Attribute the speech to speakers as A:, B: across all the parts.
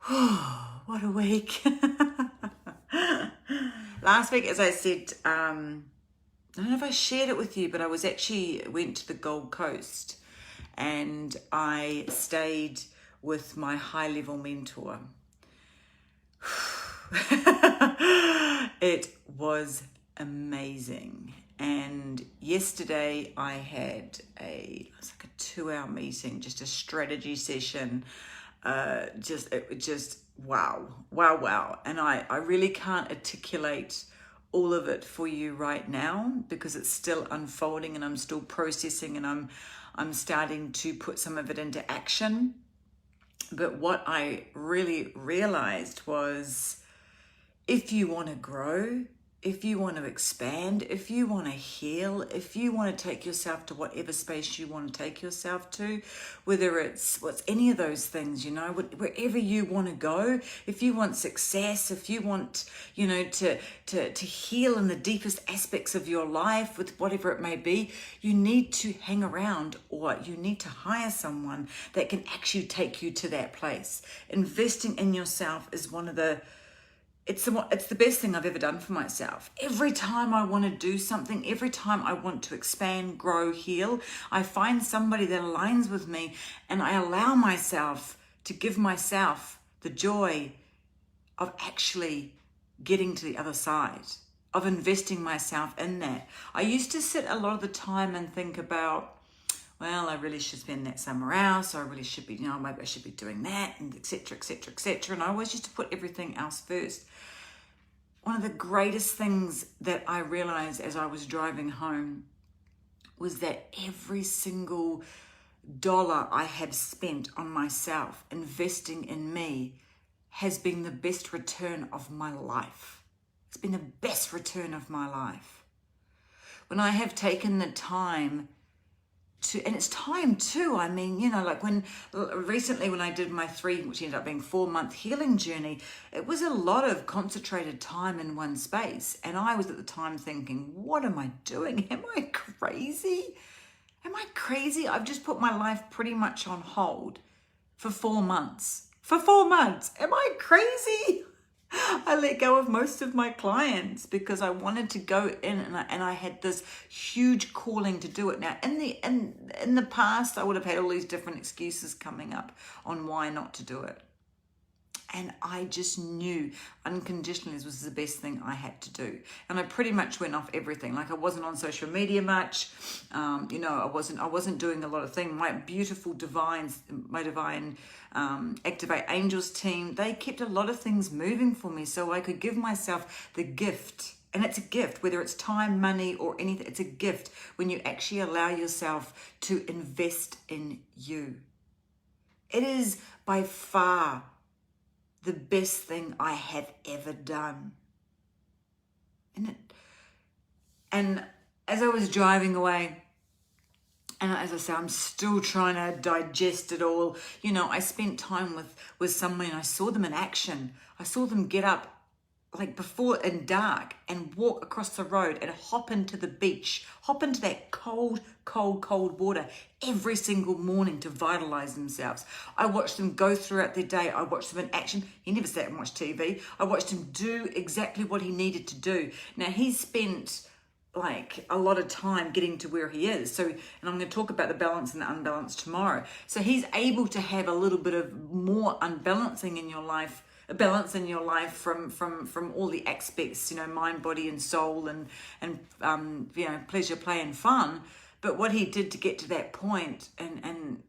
A: What a week. Last week, as I said, I don't know if I shared it with you, but I went to the Gold Coast and I stayed with my high level mentor. It was amazing. And yesterday I had it was like a 2 hour meeting, just a strategy session. Wow. And I really can't articulate all of it for you right now because it's still unfolding and I'm still processing and I'm starting to put some of it into action. But what I really realized was, if you want to grow, if you want to expand, if you want to heal, if you want to take yourself to whatever space you want to take yourself to, whether it's any of those things, wherever you want to go, if you want success, if you want, to heal in the deepest aspects of your life with whatever it may be, you need to hang around or you need to hire someone that can actually take you to that place. Investing in yourself is it's the best thing I've ever done for myself. Every time I want to do something, every time I want to expand, grow, heal, I find somebody that aligns with me and I allow myself to give myself the joy of actually getting to the other side, of investing myself in that. I used to sit a lot of the time and think about, well, I really should spend that somewhere else, or I really should be, maybe I should be doing that, and etc., etc., etc. And I always used to put everything else first. One of the greatest things that I realized as I was driving home was that every single dollar I have spent on myself, investing in me, has been the best return of my life. It's been the best return of my life. When I have taken the time and it's time too. I mean, recently when I did my 3, which ended up being 4-month healing journey, it was a lot of concentrated time in one space. And I was at the time thinking, what am I doing? Am I crazy? I've just put my life pretty much on hold for 4 months. For 4 months. Am I crazy? I let go of most of my clients because I wanted to go in and I had this huge calling to do it. Now, in the past, I would have had all these different excuses coming up on why not to do it. And I just knew unconditionally this was the best thing I had to do. And I pretty much went off everything. Like I wasn't on social media much. I wasn't doing a lot of things. My divine Activate Angels team, they kept a lot of things moving for me so I could give myself the gift. And it's a gift, whether it's time, money, or anything. It's a gift when you actually allow yourself to invest in you. It is by far the best thing I have ever done. And as I was driving away, and as I say, I'm still trying to digest it all. I spent time with someone and I saw them in action. I saw them get up like before in dark and walk across the road and hop into the beach, hop into that cold water every single morning to vitalize themselves. I watched them go throughout their day. I watched them in action. He never sat and watched TV. I watched him do exactly what he needed to do. Now, he spent like a lot of time getting to where he is. So, and I'm going to talk about the balance and the unbalance tomorrow. So he's able to have a little bit of more unbalancing in your life, a balance in your life from all the aspects, mind, body, and soul, and pleasure, play, and fun. But what he did to get to that point, and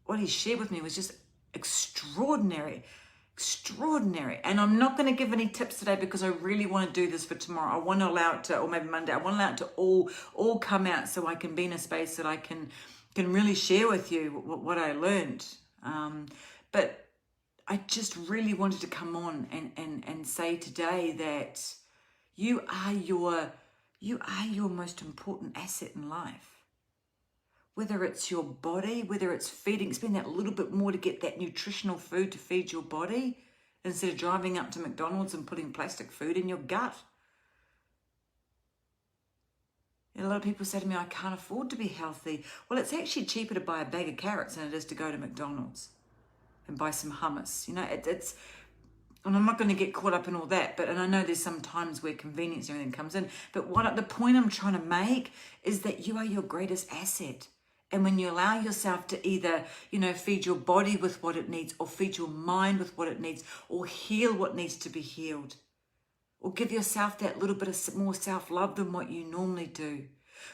A: what he shared with me was just extraordinary. And I'm not going to give any tips today because I really want to do this for tomorrow. I want to allow it to, or maybe Monday, I want to allow it to all come out so I can be in a space that I can really share with you what I learned. But I just really wanted to come on and say today that you are your most important asset in life. Whether it's your body, whether it's feeding, spend that little bit more to get that nutritional food to feed your body instead of driving up to McDonald's and putting plastic food in your gut. And a lot of people say to me, I can't afford to be healthy. Well, it's actually cheaper to buy a bag of carrots than it is to go to McDonald's. and buy some hummus. You know, it's, and I'm not going to get caught up in all that, and I know there's some times where convenience and everything comes in, but the point I'm trying to make is that you are your greatest asset. And when you allow yourself to either, feed your body with what it needs, or feed your mind with what it needs, or heal what needs to be healed, or give yourself that little bit of more self-love than what you normally do.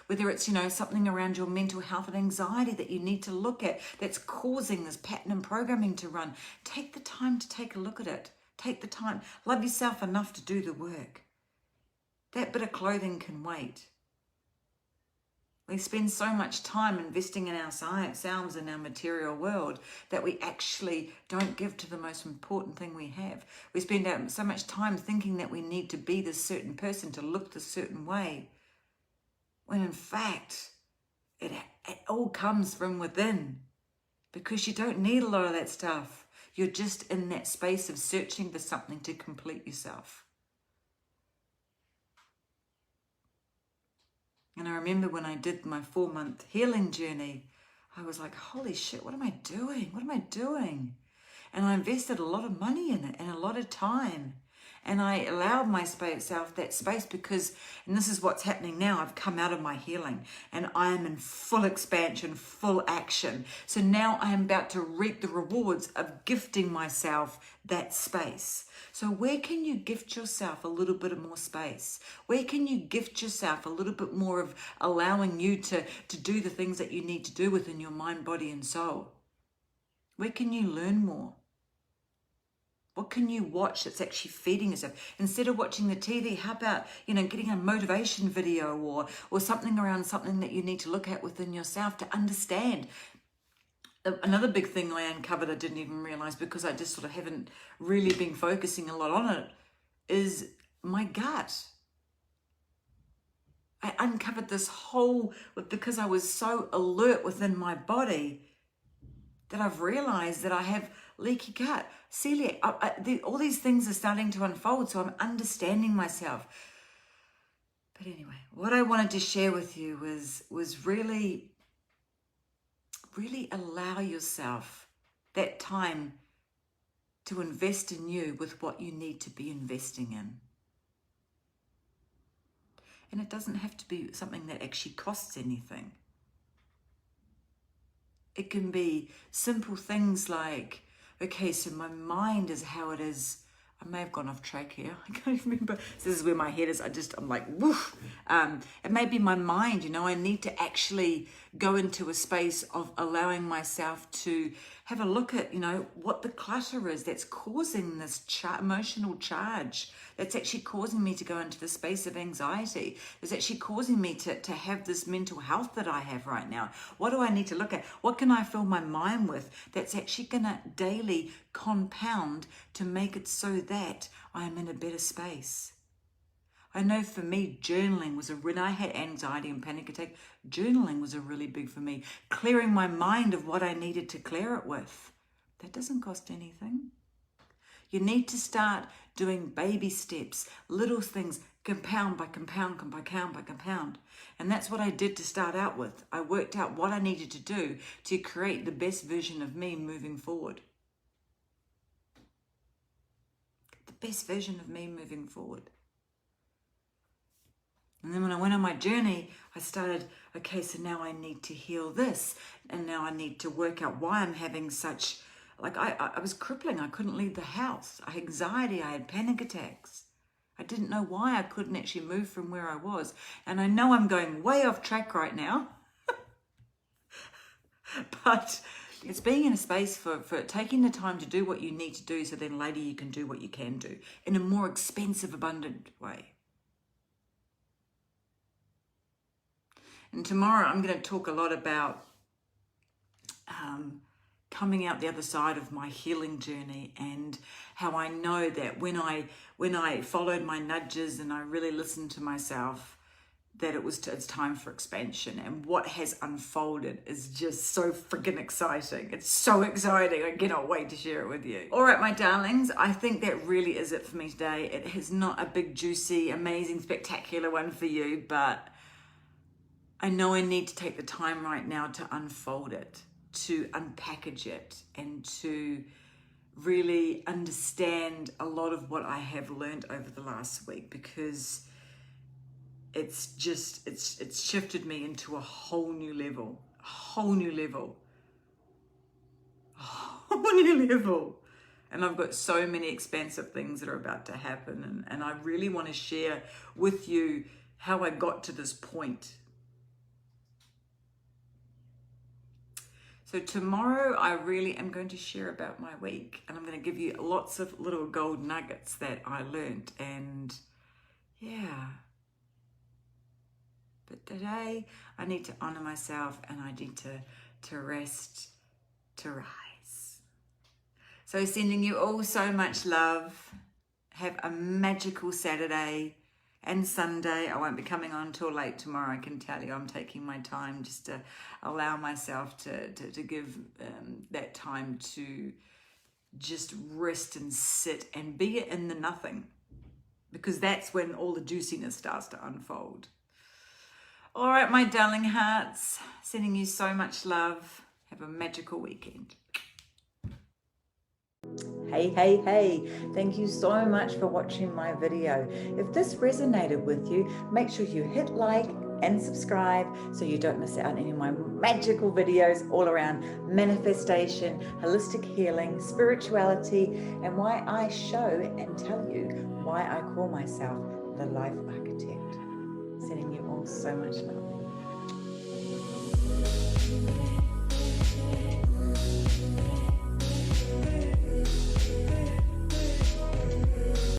A: Whether it's, something around your mental health and anxiety that you need to look at that's causing this pattern and programming to run, take the time to take a look at it. Take the time. Love yourself enough to do the work. That bit of clothing can wait. We spend so much time investing in ourselves in our material world that we actually don't give to the most important thing we have. We spend so much time thinking that we need to be this certain person, to look this certain way, when in fact, it all comes from within, because you don't need a lot of that stuff. You're just in that space of searching for something to complete yourself. And I remember when I did my 4-month healing journey, I was like, holy shit, what am I doing? What am I doing? And I invested a lot of money in it and a lot of time. And I allowed myself that space because, and this is what's happening now, I've come out of my healing and I am in full expansion, full action. So now I am about to reap the rewards of gifting myself that space. So where can you gift yourself a little bit of more space? Where can you gift yourself a little bit more of allowing you to do the things that you need to do within your mind, body, and soul? Where can you learn more? What can you watch that's actually feeding yourself? Instead of watching the TV, how about, getting a motivation video or something around something that you need to look at within yourself to understand. Another big thing I uncovered I didn't even realize, because I just sort of haven't really been focusing a lot on it, is my gut. I uncovered this whole, because I was so alert within my body, that I've realized that I have leaky gut, celiac, all these things are starting to unfold, so I'm understanding myself. But anyway, what I wanted to share with you was really allow yourself that time to invest in you with what you need to be investing in. And it doesn't have to be something that actually costs anything. It can be simple things like, okay, so my mind is how it is. I may have gone off track here. I can't even remember. So this is where my head is. I'm like, woof. It may be my mind, I need to actually go into a space of allowing myself to have a look at, what the clutter is that's causing this emotional charge, that's actually causing me to go into the space of anxiety, that's actually causing me to have this mental health that I have right now. What do I need to look at? What can I fill my mind with that's actually going to daily compound to make it so that I am in a better space? I know for me, journaling was when I had anxiety and panic attack, journaling was a really big for me. Clearing my mind of what I needed to clear it with. That doesn't cost anything. You need to start doing baby steps, little things, compound by compound, compound by compound. And that's what I did to start out with. I worked out what I needed to do to create the best version of me moving forward. The best version of me moving forward. And then when I went on my journey, I started, okay, so now I need to heal this. And now I need to work out why I'm having such, I was crippling. I couldn't leave the house. I had anxiety. I had panic attacks. I didn't know why I couldn't actually move from where I was. And I know I'm going way off track right now. But it's being in a space for taking the time to do what you need to do, so then later you can do what you can do in a more expensive, abundant way. And tomorrow I'm going to talk a lot about coming out the other side of my healing journey, and how I know that when I followed my nudges and I really listened to myself, that it's time for expansion. And what has unfolded is just so freaking exciting. It's so exciting. I cannot wait to share it with you. All right, my darlings, I think that really is it for me today. It is not a big, juicy, amazing, spectacular one for you, but I know I need to take the time right now to unfold it, to unpackage it and to really understand a lot of what I have learned over the last week, because it's shifted me into a whole new level, and I've got so many expansive things that are about to happen, and I really want to share with you how I got to this point. So tomorrow I really am going to share about my week, and I'm going to give you lots of little gold nuggets that I learned, and yeah. But today I need to honor myself, and I need to rest, to rise. So sending you all so much love. Have a magical Saturday and Sunday. I won't be coming on till late tomorrow. I can tell you I'm taking my time just to allow myself to give that time to just rest and sit and be in the nothing, because that's when all the juiciness starts to unfold. All right, my darling hearts, sending you so much love. Have a magical weekend. Hey, thank you so much for watching my video. If this resonated with you, make sure you hit like and subscribe so you don't miss out on any of my magical videos all around manifestation, holistic healing, spirituality, and why I show and tell you why I call myself the Life Architect. Sending you all so much love.